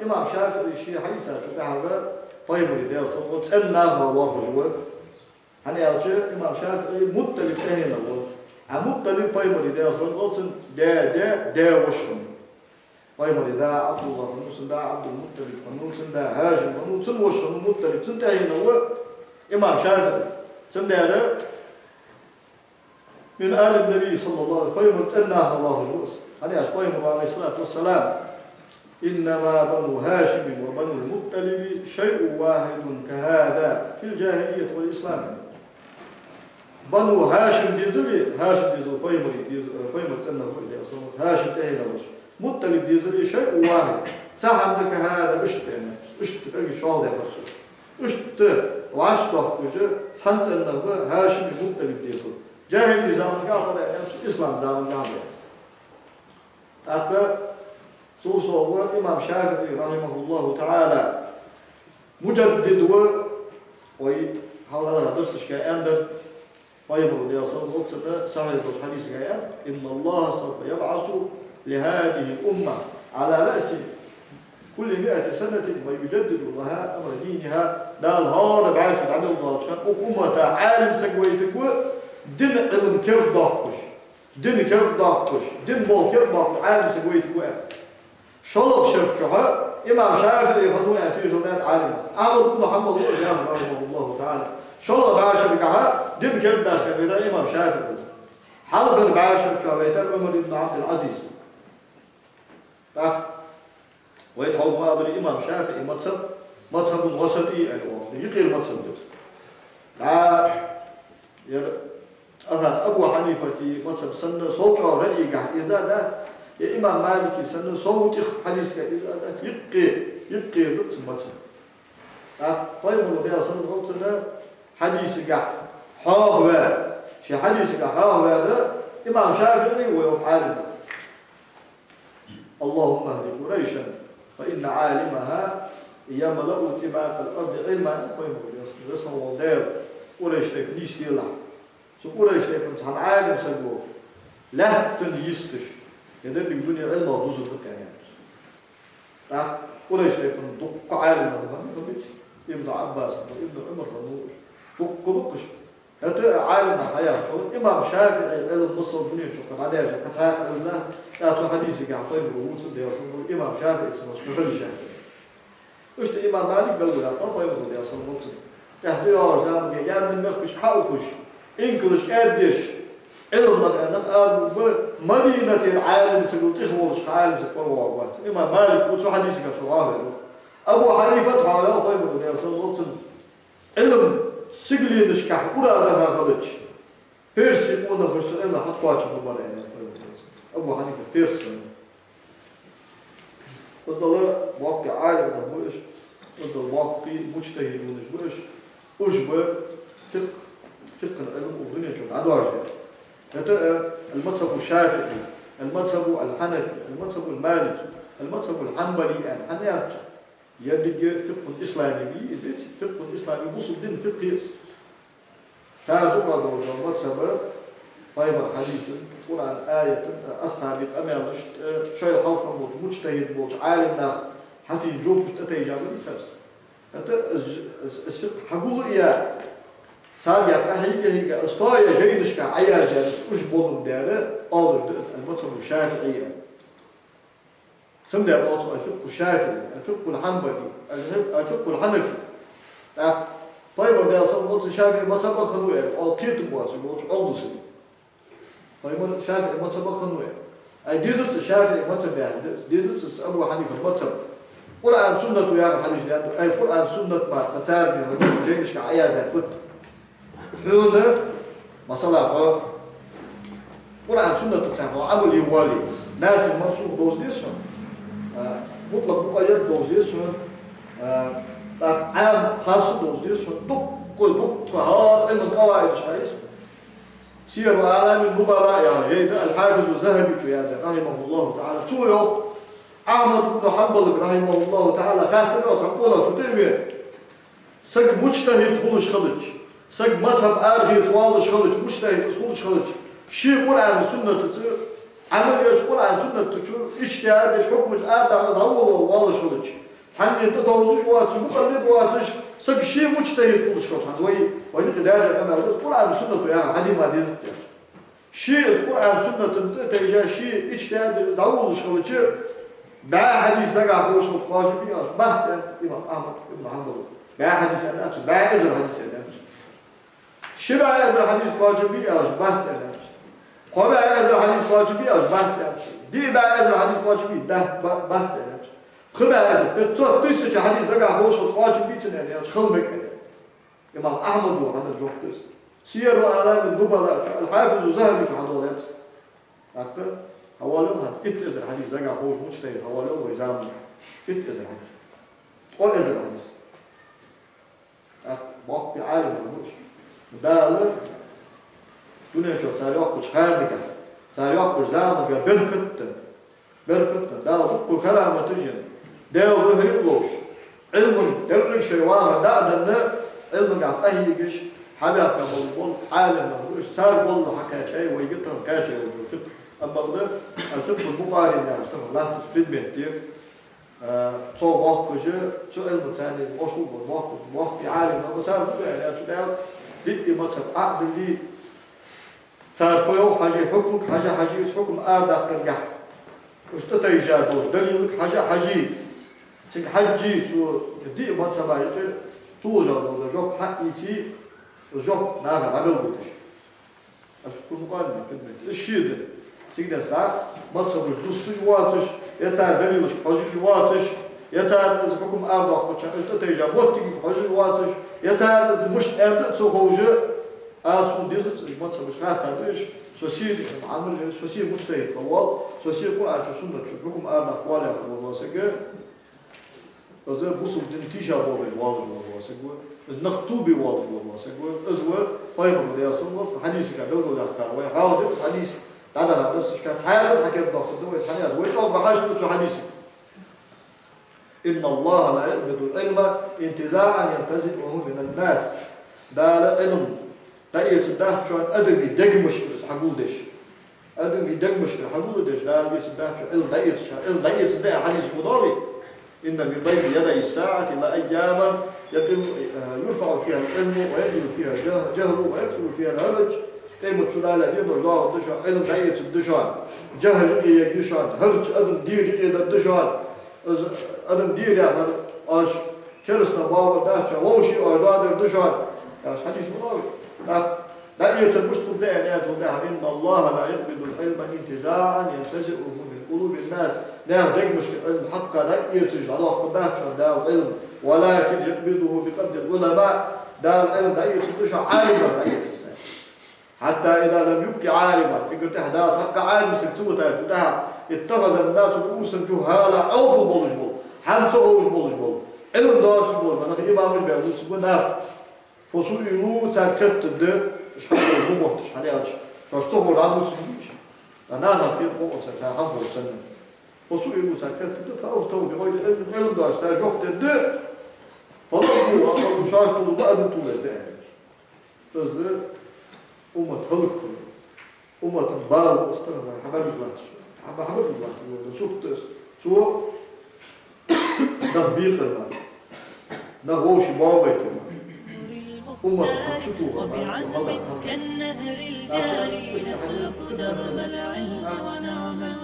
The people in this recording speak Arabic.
إمام شافعي شيء حديثة شبهه طيب لديه صوت سألناه الله جوا هني أرجع إمام شافعي مطلب تهينا هو مطلب طيب لديه صوت دا وشهم طيب لديه عبد الله ونوسن دا عبد المطلب ونوسن دا هاشم ونوسن وشهم مطلب سنتهينا هو إمام شافعي سنداره من آل النبي صلى الله عليه وسلم سألناه الله جوا هني أشبهه عليه الصلاة والسلام إنما بنو هاشم وبنو المطلب شيء واحد كهذا في الجاهلية والإسلام بنو هاشم ديزلي قيمر سنة هاشم تهينا وش مطلب ديزلي شيء واحد ساهم لك هذا اشت تلقي شوال ده برسول اشت وعش ضفوجة سنة هاشم مطلب ديزل جاهلي زمان قابل إسلام زمان قابل صوصه إمام شافعي رحمه الله تعالى مجدد هذا درس شيء أندر ويمر ليصل وقت صحيح الحديث جاء إن الله سوف يبعث لهذه الأمة على رأس كل 100 سنة ويجدد لها أمر دينها دا الهار بعيش عن الله كان أمة عالم سجويتك دين علم كيف ضاقش دين كيف ضاقش دين بول كيف ضاقش عالم سجويتك شلق شرفها إمام شافعي يخدون يأتيجونات عالم أحمد بن محمد رحمه الله تعالى شلق بعشر كها دين كيف داخل بيتا إمام شافعي حلقة بعشر شعبيتا عمر بن عبد العزيز ويتحول ما أدري إمام شافعي مذهب وسطي يقيل مذهب أخذ أبو حنيفة مذهب سنة صوت رأي إذا ذات يا إمام مالك سنة صوت حديث إذا ذات يقي نفس مذهب فيقول الله صلى الله عليه وسلم حديث حاوى شي حديث حاوى هذا إمام شافعي ويحارب اللهم اهد قريشا فإن عالمها يملأ تباق الأرض علما فيقول يسمى والدير قريش تكنيش يلا سو قريش تكنيش عالم سنقول لا تنيستش يدر بدون علم وضوز الكيان قريش تكنيش دق عالم ابن عباس ابن عمر دق بقش هذا عالم حياة إمام شافعي علم مصر الدنيا شو قد عداها كتاب الله يأتوا حديثي قاعد طيب وموسى دياسون إمام شافعي سمس كفل شافعي وشت إمام مالك بلغلا طرف يمر دياسون موسى يحضر أرزام يعني المخبش حاوكش إنكلش كادش علم نقال مدينة العالم سقول تخمرش عالم سقول وعوات إمام مالك وتو حديثي قاعد شو أبو حنيفة تعالى طيب دياسون موسى علم سجلي نشكح ولا هذا غلط بيرسي مونا فرسون إلا حط قاتش مبارين أبو حنيفة بيرسي وصل واقع عالم نبوش وصل واقع مجتهد ونجبوش أجبر فقه العلم وغنية شو عدوار هذا المذهب الشافعي المذهب الحنفي المذهب المالكي المذهب الحنبلي الحنيات يدي فقه الإسلامي يدي فقه الإسلامي وصل دين فقه تعالوا قالوا المذهب طيب الحديث القرآن آية أصحابي أمامش شيء حلقة موج مجتهد موج عالم حتى يجوب تتيجاب الإساس هذا الفقه حقول إياه تعال هيك استايا جيدش كعيا جالس وش بولم داره أول المذهب الشافعي ثم ده الفقه الشافعي الفقه الحنبلي الفقه الحنفي طيب ده أصلا المذهب الشافعي مذهب خنوع أو كيتم مذهب أولوسي طيب الشافعي مذهب خنوع أي ديزت الشافعي مذهب يعني ديزت أبو حنيفة مذهب قرآن سنة ويا حديث يعني أي قرآن سنة ما تسارب يعني جيدش كعيا ده فت هنا مثلا قرآن سنة تسارب عمل يوالي ناس المنصوب دوز ديسون مطلق مقيد دوز ديسون عام خاص دوز ديسون دق هار علم القواعد الشرعية سير أعلام النبلاء يا جيد الحافظ الذهبي رحمه الله تعالى سويخ أحمد بن حنبل رحمه الله تعالى خاتم وتقول تتابع سق مجتهد خلش خلج سق مذهب آرغي سوالش خلج مجتهد خلش خلج شيء قرآن سنة عمل يشكل عن سنة تشور اجتهاد ايش حكم ايش أرد أول والله شغلش ثاني أنت توزيع واتش مقلد واتش سك شيء مجتهد كل شيء ثاني وين قداش كمان يقول عن سنة يا حدي ما ديز شيء يقول عن سنة أنت تيجي شيء اجتهاد أول شغلش بقى حديث لقى فوش خواجه بياش بحث إمام أحمد بن حنبل بقى حديث أنا أمس بقى إزر حديث أنا أمس شبه إزر حديث خواجه بياش بحث أنا أمس قبل إزر حديث خواجه بياش بحث أنا أمس دي بقى إزر حديث خواجه بي ده بحث أنا أمس خبر إزر بتصور تيسج حديث لقى فوش خواجه بيتنا أنا أمس خلبك أنا إمام أحمد هو هذا الجوك تيس سير وأعلام النبلاء الحافظ وذهبي في حضارات أكتر هوالهم هات إتأذر حديث لقى فوش مجتهد هوالهم ويزامن إتأذر حديث قول إذر حديث باقي عالم الموش دالر دنيا شو ساريوك كش خارجك ساريوك كش زامن بركتن دالر كل كلام تجين دال به يلوش علم درك شيء واحد دادنا علم قاعد أهيجش حبيب كمول عالم الموش سار بول حكى شيء ويقطع كاشي وجوه أما قدر الفقه البخاري يعني اشتغل لا تسبيد بنتير صو واقجة شو علم ثاني وشو واقع عالم أما صار بقول يعني شو ده دي مذهب عقد اللي صار فيو حاجة حكمك حاجة حكم أرد ترجع وش تتيجادوش دليلك حاجة شك حاجة شو دي مذهب عيقل توجد ولا جوب حقيقي جوب ناخذ عمل بودش الفقه البخاري الشيء ده تقدر ساعة ما تصبرش دوستي واتش يتعب دليلش حاجة واتش يتعب إذا حكم أربعة خدش أنت تيجي موتي حاجة واتش يتعب إذا مش أنت تسوقوجه أصلا ديزت ما تصبرش قاعد تعديش سوسيل عامل سوسيل مجتهد طوال سوسيل يقول عن شو سنة شو حكم أربعة قوالي والله سجى إذا بوصل نتيجة والله واضح والله سجى إذا نخطوبي واضح والله سجى إذا طيب بدي أصلا حديثك قبل ولا أختار ويحاول يبص حديث هذا بس إيش كان سعيد حكي بدأ خدوه يسحني ويش أو بحاجة شو حديثي إن الله لا يقبض العلم انتزاعا ينتزعه من الناس ده العلم ده يتصدق شو أدم يدق مشكلة حقول دش أدم يدق مشكلة حقول دش ده يتصدق شو علم ده يتصدق حديث مضاري إن من بين يدي الساعة لا أياما يرفع فيها العلم ويجل فيها جهل ويكثر فيها الهرج قيمة شو لا دين الله دشان علم دايت الدشان جهل يجيشان هرج أدم دير يجي الدشان أدم دير يعني أش كرسنا بابا داشة ووشي أرداد الدشان يا حديث مضاوي لا يتسبش تبدأ يعني تبدأ إن الله لا يقبض العلم انتزاعا ينتزعه من قلوب الناس ده مشكلة الحق لا يتسج على قداشة ده العلم ولكن يقبضه بقدر العلماء ده العلم لا يتسج عالما لا يتسج حتى إذا لم يبقي عالما فكرت هذا صدق عالم سكسوته شدها اتخذ الناس رؤوسا جهالا أو بالبلجبل حمسه بالبلجبل علم داس بول من إمام البيعود سبحان ناف فسئلوا تكت الد إيش حصل بموتش حنياش شو استوى العدو تسميش أنا في قوة سنحب السنة فسئلوا تكت الد فأفتوا بغير علم داس تجوبت الد فضلوا أقولوا شاش طول بعد طول الد فز أمة هلك أمة بال استغفر حبل الجواتش حبل الجواتش سو نخبيق المال نغوش بابيت أمة حشتوها وبعزم كالنهر الجاري يسلك درب العلم ونعمه